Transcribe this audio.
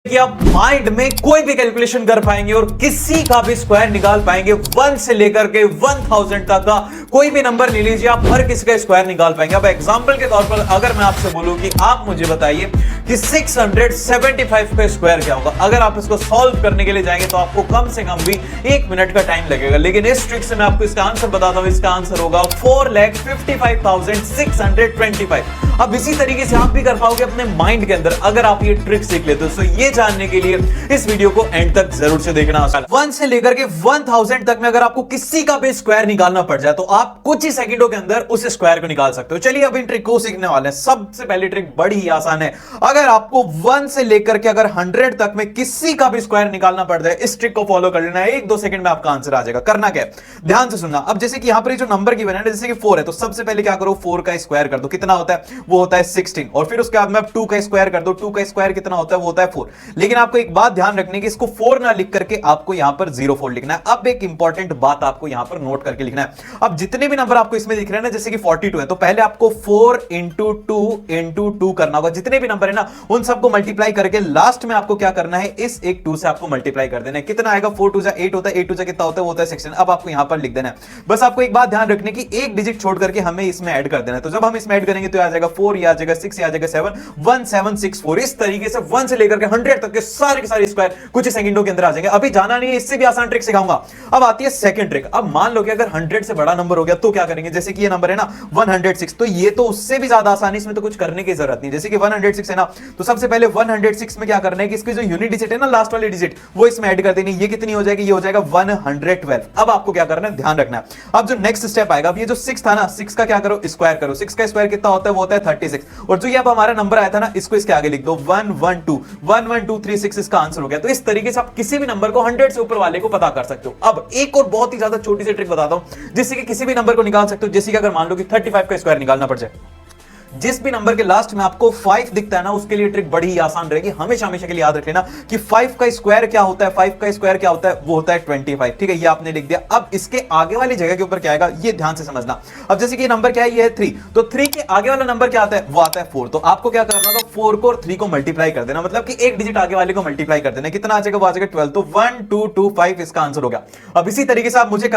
कि आप माइंड में कोई भी कैलकुलेशन कर पाएंगे और किसी का भी स्क्वायर निकाल पाएंगे। 1 से लेकर के 1000 तक का कोई भी नंबर ले लीजिए, आप हर किसी का स्क्वायर निकाल पाएंगे। अब एग्जांपल के तौर पर अगर मैं आपसे बोलूं कि आप मुझे बताइए कि 675 का स्क्वायर क्या होगा, अगर आप इसको सॉल्व करने के लिए जाएंगे तो आपको कम से कम भी 1 मिनट का टाइम लगेगा। लेकिन इस ट्रिक से मैं आपको इसका आंसर बताता हूं, इसका आंसर होगा 4,55,625। अब इसी तरीके से आप भी कर पाओगे अपने माइंड के अंदर अगर आप ये ट्रिक सीख लेते हो। तो ये जानने के लिए इस वीडियो को एंड तक जरूर से देखना। 1 से लेकर के 1000 तक में अगर आपको किसी का भी स्क्वायर निकालना पड़ जाए तो आप कुछ ही सेकंडों के अंदर उस स्क्वायर को निकाल सकते हो। चलिए अब इन ट्रिक को सीखने वाले हैं। सबसे पहली ट्रिक बड़ी ही आसान है। अगर आपको 1 से लेकर के अगर 100 तक में किसी का भी स्क्वायर निकालना पड़ जाए, इस ट्रिक को फॉलो कर लेना है, 1-2 सेकंड में आपका आंसर आ जाएगा। करना क्या है, ध्यान से सुनना। अब जैसे कि यहां पर जो नंबर की बना है, जैसे कि 4 है, तो सबसे पहले क्या करो, 4 का स्क्वायर कर दो। कितना होता है? वो होता है 16। और फिर उसके बाद में 2 का स्क्वायर कर दो। 2 का स्क्वायर कितना होता है? वो होता है 4। लेकिन आपको एक बात ध्यान रखनी कि इसको 4 ना लिख करके आपको यहां पर 04 लिखना है। अब एक इंपॉर्टेंट बात आपको यहां पर नोट करके लिखना है। अब जितने भी नंबर आपको इसमें दिख रहे हैं ना, जैसे कि 42 है, तो पहले आपको 4 इंटू 2 करना होगा। जितने भी नंबर है ना उन सबको मल्टीप्लाई करके लास्ट में आपको क्या करना है, इस एक 2 से आपको मल्टीप्लाई कर देना है। कितना आएगा? 4 2 8 होता है। 8 2 कितना होता है? वो होता है 16। अब आपको यहां पर लिख देना है। बस आपको एक बात ध्यान रखने की, एक डिजिट छोड़ करके हमें इसमें ऐड कर देना है। तो जब हम इसमें ऐड करेंगे तो आ जाएगा 4, ये आ जाएगा 6, ये आ जाएगा 7, 1764। इस तरीके से 1 से लेकर के 100 तक के सारे स्क्वायर कुछ ही सेकंडों के अंदर आ जाएंगे। अभी जाना नहीं है, इससे भी आसान ट्रिक सिखाऊंगा। अब आती है सेकंड ट्रिक। अब मान लो कि अगर 100 से बड़ा नंबर हो गया तो क्या करेंगे? जैसे कि ये नंबर है ना 106, तो ये तो उससे भी ज्यादा आसानी, इसमें तो कुछ करने की जरूरत नहीं। जैसे कि 106 है ना, तो सबसे पहले 106 में क्या करना है कि इसकी जो यूनिट डिजिट है ना, लास्ट वाली डिजिट, वो इसमें ऐड कर देनी। ये कितनी हो जाएगी? ये हो जाएगा 112। अब आपको क्या करना है, ध्यान रखना है। अब जो नेक्स्ट स्टेप आएगा, अब ये जो 6 था ना, 6 का क्या करो, स्क्वायर करो। 6 का स्क्वायर कितना होता है? वो होता है 36। और जो ये अब हमारा नंबर आया था ना, इसको इसके आगे लिख दो 11236 इसका आंसर हो गया। तो इस तरीके से आप किसी भी नंबर को 100 से ऊपर वाले को पता कर सकते हो। अब एक और बहुत ही ज्यादा छोटी सी ट्रिक बताता हूं, जिससे कि किसी भी नंबर को निकाल सकते हो। जैसे कि अगर मान लो कि 35 का स्क्वायर निकालना पड़ जाए, जिस भी नंबर के लास्ट में आपको 5 दिखता है ना, उसके लिए ट्रिक बड़ी ही आसान रहेगी। हमेशा हमेशा के लिए याद रख लेना कि 5 का स्क्वायर क्या होता है। 5 का स्क्वायर क्या होता है? वो होता है 25। ठीक है, ये आपने लिख दिया। अब इसके आगे वाली जगह के ऊपर क्या आएगा, ये ध्यान से समझना। अब जैसे कि ये नंबर क्या है, ये है 3, तो 3 के आगे वाला नंबर क्या आता है? वो आता है 4। तो आपको क्या करना होगा, 4 को और 3 को मल्टीप्लाई कर देना, मतलब कि एक डिजिट आगे वाले को मल्टीप्लाई कर देना। कितना आ जाएगा? वो आ जाएगा 12। तो 1225 इसका आंसर हो गया। अब इसी तरीके से आप मुझे